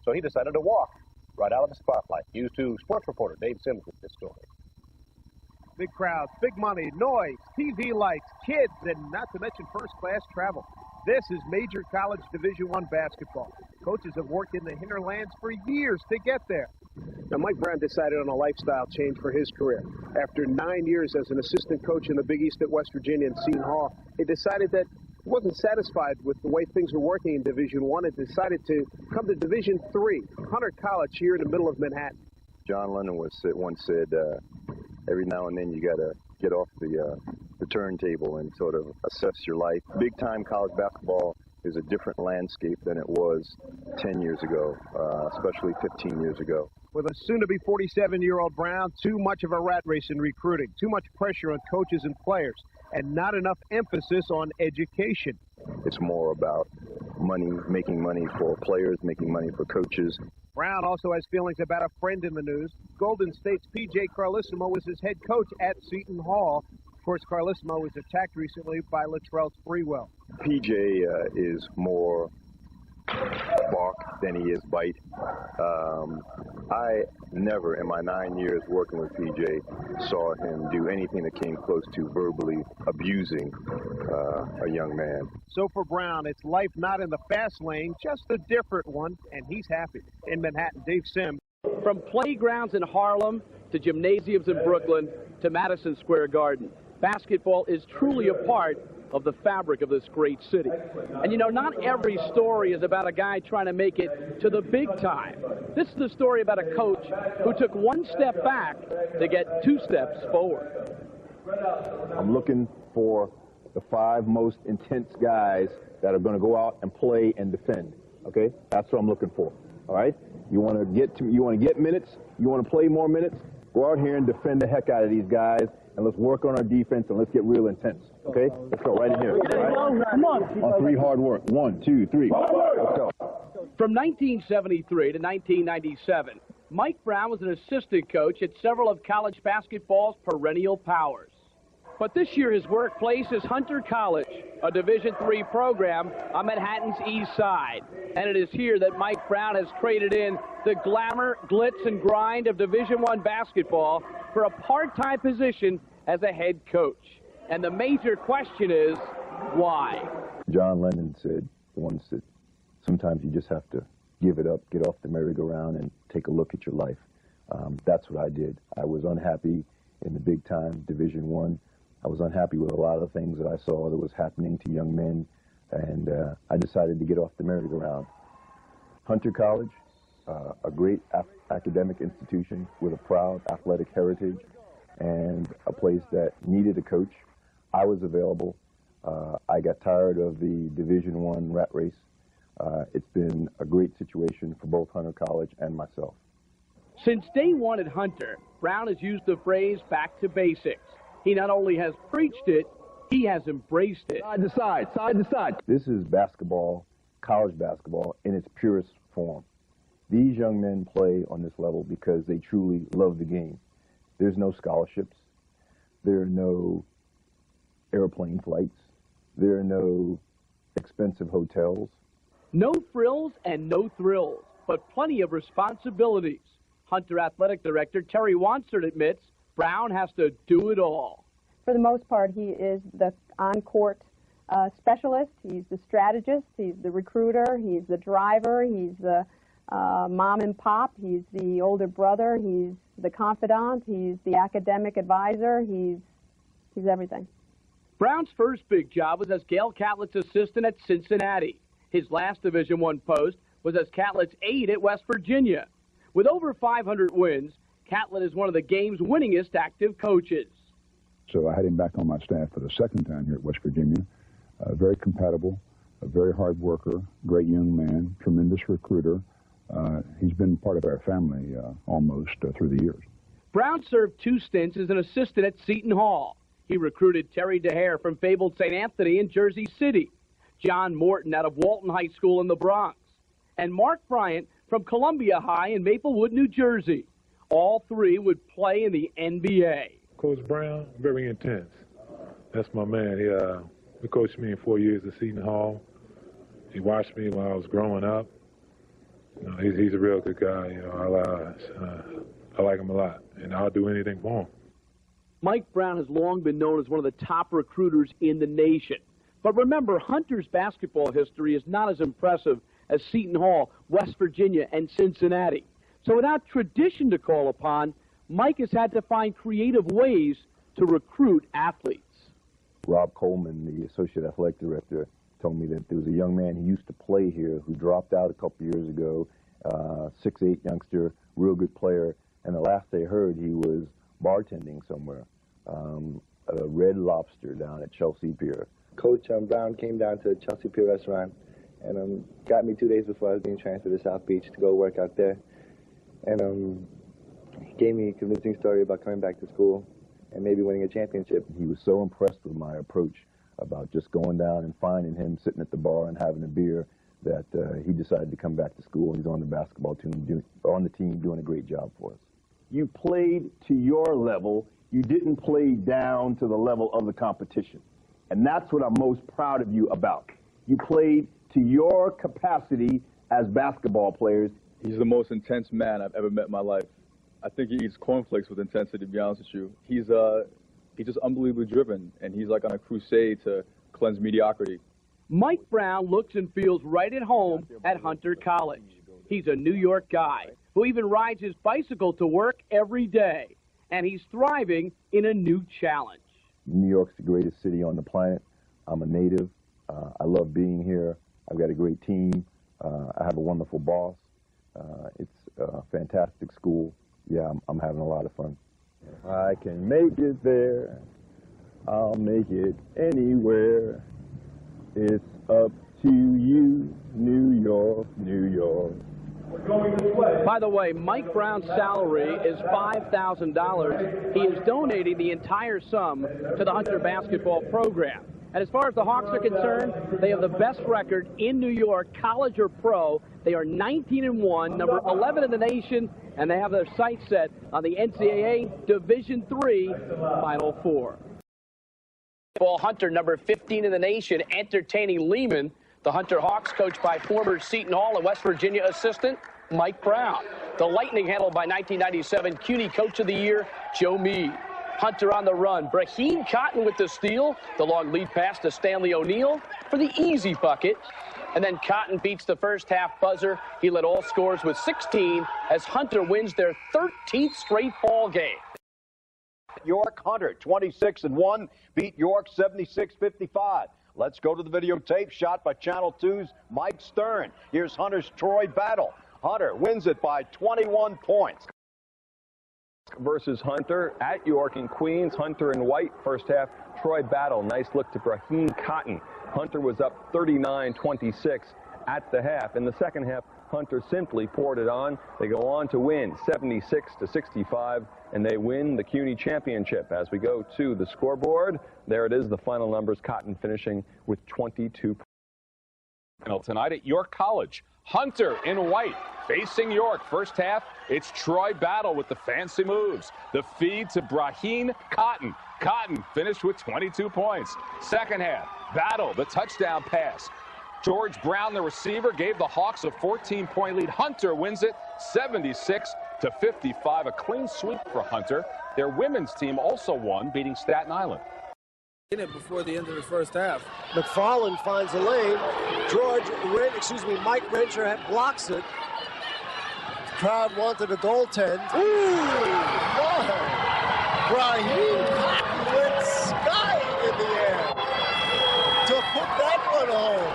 so he decided to walk right out of the spotlight. News 2 sports reporter Dave Sims with this story. Big crowds, big money, noise, TV lights, kids, and not to mention first-class travel. This is major college Division I basketball. Coaches have worked in the hinterlands for years to get there. Now, Mike Brown decided on a lifestyle change for his career. After 9 years as an assistant coach in the Big East at West Virginia and Seton Hall, he decided that he wasn't satisfied with the way things were working in Division I and decided to come to Division III, Hunter College here in the middle of Manhattan. John Lennon once said, every now and then you got to get off the turntable and sort of assess your life. Big-time college basketball is a different landscape than it was 10 years ago, especially 15 years ago. With a soon-to-be 47-year-old Brown, too much of a rat race in recruiting, too much pressure on coaches and players, and not enough emphasis on education. It's more about money, making money for players, making money for coaches. Brown also has feelings about a friend in the news. Golden State's P.J. Carlesimo was his head coach at Seton Hall. Of course, Carlesimo was attacked recently by Latrell Sprewell. P.J. is more bark than he is bite. I never, in my 9 years working with P.J., saw him do anything that came close to verbally abusing a young man. So for Brown, it's life not in the fast lane, just a different one, and he's happy. In Manhattan, Dave Sims. From playgrounds in Harlem to gymnasiums in Brooklyn to Madison Square Garden, basketball is truly a part of the fabric of this great city. And you know, not every story is about a guy trying to make it to the big time. This is the story about a coach who took one step back to get 2 steps forward. I'm looking for the 5 most intense guys that are going to go out and play and defend. Okay, that's what I'm looking for. All right, you want to get minutes, you want to play more minutes. Go out here and defend the heck out of these guys, and let's work on our defense and let's get real intense. Okay, let's go right in here. Right? Come on 3 hard work. 1, 2, 3. Let's go. From 1973 to 1997, Mike Brown was an assistant coach at several of college basketball's perennial powers. But this year his workplace is Hunter College, a Division III program on Manhattan's east side. And it is here that Mike Brown has traded in the glamour, glitz, and grind of Division I basketball for a part-time position as a head coach. And the major question is, why? John Lennon said once that sometimes you just have to give it up, get off the merry-go-round, and take a look at your life. That's what I did. I was unhappy in the big-time Division I. I was unhappy with a lot of things that I saw that was happening to young men, and I decided to get off the merry-go-round. Hunter College, a great academic institution with a proud athletic heritage, and a place that needed a coach. I was available. I got tired of the Division I rat race. It's been a great situation for both Hunter College and myself. Since day one at Hunter, Brown has used the phrase back to basics. He not only has preached it, he has embraced it. Side to side, side to side. This is basketball, college basketball, in its purest form. These young men play on this level because they truly love the game. There's no scholarships. There are no airplane flights. There are no expensive hotels. No frills and no thrills, but plenty of responsibilities. Hunter Athletic Director Terry Wansert admits Brown has to do it all. For the most part, he is the on-court specialist. He's the strategist. He's the recruiter. He's the driver. He's the mom and pop. He's the older brother. He's the confidant. He's the academic advisor. He's everything. Brown's first big job was as Gail Catlett's assistant at Cincinnati. His last Division I post was as Catlett's aide at West Virginia. With over 500 wins, Catlett is one of the game's winningest active coaches. So I had him back on my staff for the second time here at West Virginia. Very compatible, a very hard worker, great young man, tremendous recruiter. He's been part of our family almost through the years. Brown served 2 stints as an assistant at Seton Hall. He recruited Terry DeHare from fabled St. Anthony in Jersey City, John Morton out of Walton High School in the Bronx, and Mark Bryant from Columbia High in Maplewood, New Jersey. All 3 would play in the NBA. Coach Brown, very intense. That's my man. He coached me in 4 years at Seton Hall. He watched me while I was growing up. You know, he's a real good guy, you know, all eyes. I like him a lot, and I'll do anything for him. Mike Brown has long been known as one of the top recruiters in the nation. But remember, Hunter's basketball history is not as impressive as Seton Hall, West Virginia, and Cincinnati. So without tradition to call upon, Mike has had to find creative ways to recruit athletes. Rob Coleman, the associate athletic director, told me that there was a young man who used to play here who dropped out a couple years ago, 6'8" youngster, real good player, and the last they heard he was bartending somewhere, a Red Lobster down at Chelsea Pier. Coach Brown came down to the Chelsea Pier restaurant and got me 2 days before I was being transferred to South Beach to go work out there. And he gave me a convincing story about coming back to school and maybe winning a championship. He was so impressed with my approach about just going down and finding him sitting at the bar and having a beer that he decided to come back to school. He's on the basketball team, on the team, doing a great job for us. You played to your level. You didn't play down to the level of the competition. And that's what I'm most proud of you about. You played to your capacity as basketball players. He's the most intense man I've ever met in my life. I think he eats cornflakes with intensity, to be honest with you. He's just unbelievably driven, and he's like on a crusade to cleanse mediocrity. Mike Brown looks and feels right at home at Hunter College. He's a New York guy who even rides his bicycle to work every day, and he's thriving in a new challenge. New York's the greatest city on the planet. I'm a native. I love being here. I've got a great team. I have a wonderful boss. It's a fantastic school. Yeah, I'm having a lot of fun. If I can make it there, I'll make it anywhere. It's up to you, New York, New York. By the way, Mike Brown's salary is $5,000. He is donating the entire sum to the Hunter basketball program. And as far as the Hawks are concerned, they have the best record in New York, college or pro. They are 19-1, number 11 in the nation, and they have their sights set on the NCAA Division III Final Four. Hunter, number 15 in the nation, entertaining Lehman. The Hunter Hawks, coached by former Seton Hall and West Virginia assistant Mike Brown. The Lightning, handled by 1997 CUNY Coach of the Year Joe Meade. Hunter on the run. Brahim Cotton with the steal. The long lead pass to Stanley O'Neal for the easy bucket. And then Cotton beats the first half buzzer. He led all scorers with 16 as Hunter wins their 13th straight ball game. York, Hunter, 26-1, beat York 76-55. Let's go to the videotape shot by Channel 2's Mike Stern. Here's Hunter's Troy Battle. Hunter wins it by 21 points. Versus Hunter at York in Queens. Hunter in white, first half. Troy Battle, nice look to Brahim Cotton. Hunter was up 39-26 at the half. In the second half, Hunter simply poured it on. They go on to win 76-65, and they win the CUNY championship. As we go to the scoreboard, there it is, the final numbers. Cotton finishing with 22 points. Tonight at York College, Hunter in white facing York. First half, it's Troy Battle with the fancy moves. The feed to Brahim Cotton. Cotton finished with 22 points. Second half, Battle, the touchdown pass. George Brown, the receiver, gave the Hawks a 14-point lead. Hunter wins it 76-55. A clean sweep for Hunter. Their women's team also won, beating Staten Island. In it before the end of the first half. McFarland finds a lane. Mike Rensher blocks it. The crowd wanted a goaltend. Ooh, no. Brahim went sky in the air to put that one home.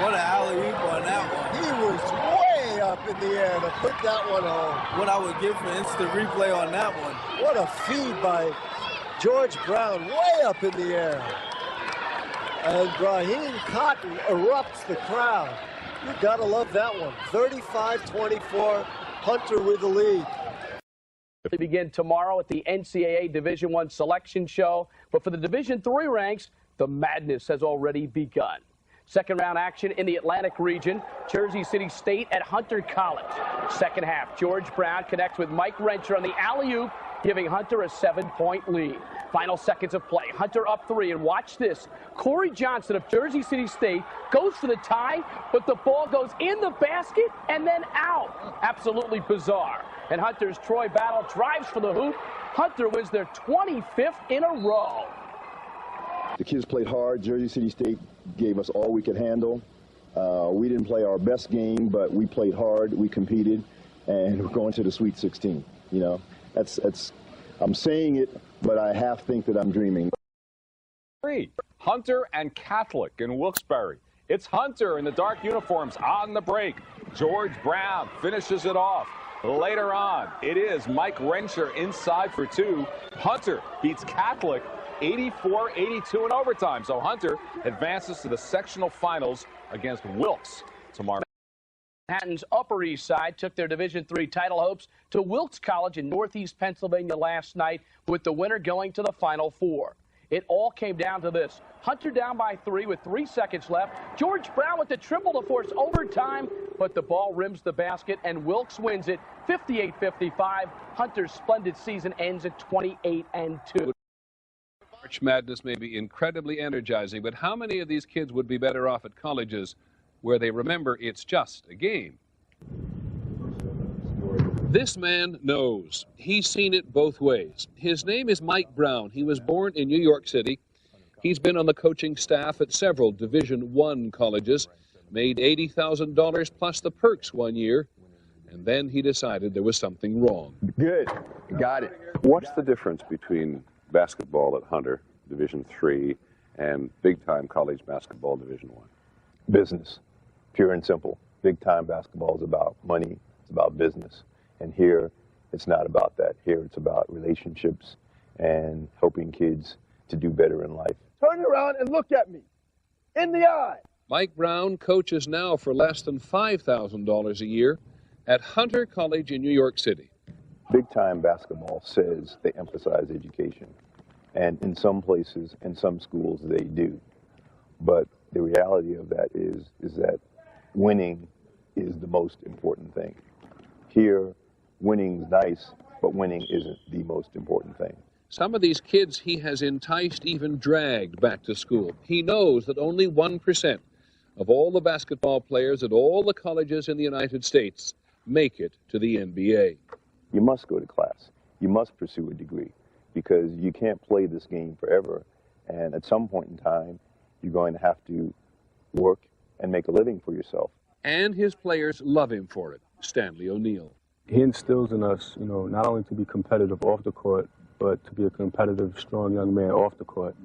What an alley-oop on that one. He was way up in the air to put that one home. What I would give for instant replay on that one. What a feed by George Brown, way up in the air. And Brahim Cotton erupts the crowd. You gotta love that one. 35-24, Hunter with the lead. They begin tomorrow at the NCAA Division I selection show. But for the Division III ranks, the madness has already begun. Second round action in the Atlantic region. Jersey City State at Hunter College. Second half, George Brown connects with Mike Rensher on the alley-oop, giving Hunter a 7-point lead. Final seconds of play. Hunter up 3, and watch this. Corey Johnson of Jersey City State goes for the tie, but the ball goes in the basket and then out. Absolutely bizarre. And Hunter's Troy Battle drives for the hoop. Hunter wins their 25th in a row. The kids played hard. Jersey City State gave us all we could handle. We didn't play our best game, but we played hard. We competed, and we're going to the Sweet 16. You know, that's. I'm saying it, but I half think that I'm dreaming. Hunter and Catholic in Wilkes-Barre. It's Hunter in the dark uniforms on the break. George Brown finishes it off. Later on, it is Mike Rensher inside for 2. Hunter beats Catholic 84-82 in overtime. So Hunter advances to the sectional finals against Wilkes tomorrow. Manhattan's Upper East Side took their Division III title hopes to Wilkes College in Northeast Pennsylvania last night, with the winner going to the Final Four. It all came down to this. Hunter down by 3 with 3 seconds left. George Brown with the triple to force overtime, but the ball rims the basket, and Wilkes wins it 58-55. Hunter's splendid season ends at 28-2. March Madness may be incredibly energizing, but how many of these kids would be better off at colleges where they remember it's just a game? This man knows. He's seen it both ways. His name is Mike Brown. He was born in New York City. He's been on the coaching staff at several Division I colleges, made $80,000 plus the perks one year, and then he decided there was something wrong. Good. Got it. What's the difference between basketball at Hunter, Division III, and big-time college basketball, Division I? Business, pure and simple. Big-time basketball is about money. It's about business. And here, it's not about that. Here, it's about relationships and helping kids to do better in life. Turn around and look at me in the eye. Mike Brown coaches now for less than $5,000 a year at Hunter College in New York City. Big-time basketball says they emphasize education. And in some places, in some schools, they do. But the reality of that is that winning is the most important thing. Here, winning's nice, but winning isn't the most important thing. Some of these kids he has enticed, even dragged back to school. He knows that only 1% of all the basketball players at all the colleges in the United States make it to the NBA. You must go to class. You must pursue a degree, because you can't play this game forever. And at some point in time, you're going to have to work and make a living for yourself. And his players love him for it. Stanley O'Neill. He instills in us, not only to be competitive off the court, but to be a competitive, strong young man off the court.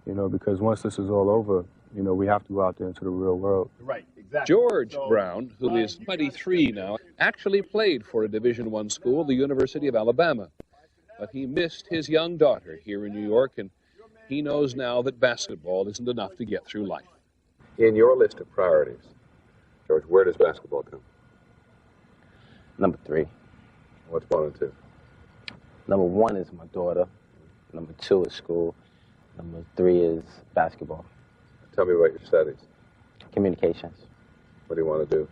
Because once this is all over, we have to go out there into the real world. Right, exactly. George Brown, who is 23 now, actually played for a Division I school, the University of Alabama. But he missed his young daughter here in New York, and he knows now that basketball isn't enough to get through life. In your list of priorities, George, where does basketball come? Number 3. What's 1 and 2? Number 1 is my daughter. Number 2 is school. Number 3 is basketball. Tell me about your studies. Communications. What do you want to do?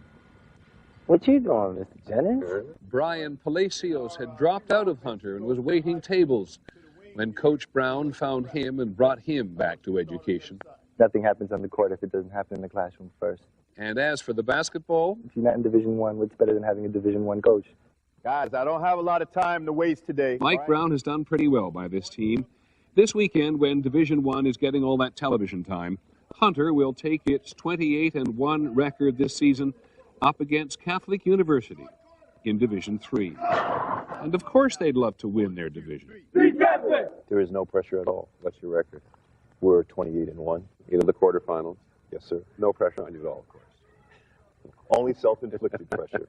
What you doing, Mr. Jennings? Brian Palacios had dropped out of Hunter and was waiting tables when Coach Brown found him and brought him back to education. Nothing happens on the court if it doesn't happen in the classroom first. And as for the basketball, if you're not in Division I, what's better than having a Division I coach? Guys, I don't have a lot of time to waste today. Mike Brown has done pretty well by this team. This weekend, when Division I is getting all that television time, Hunter will take its 28-1 record this season up against Catholic University in Division III. And of course they'd love to win their division. There is no pressure at all. What's your record? We're 28-1. Into the quarterfinals? Yes, sir. No pressure on you at all, of course. Only self-inflicted pressure.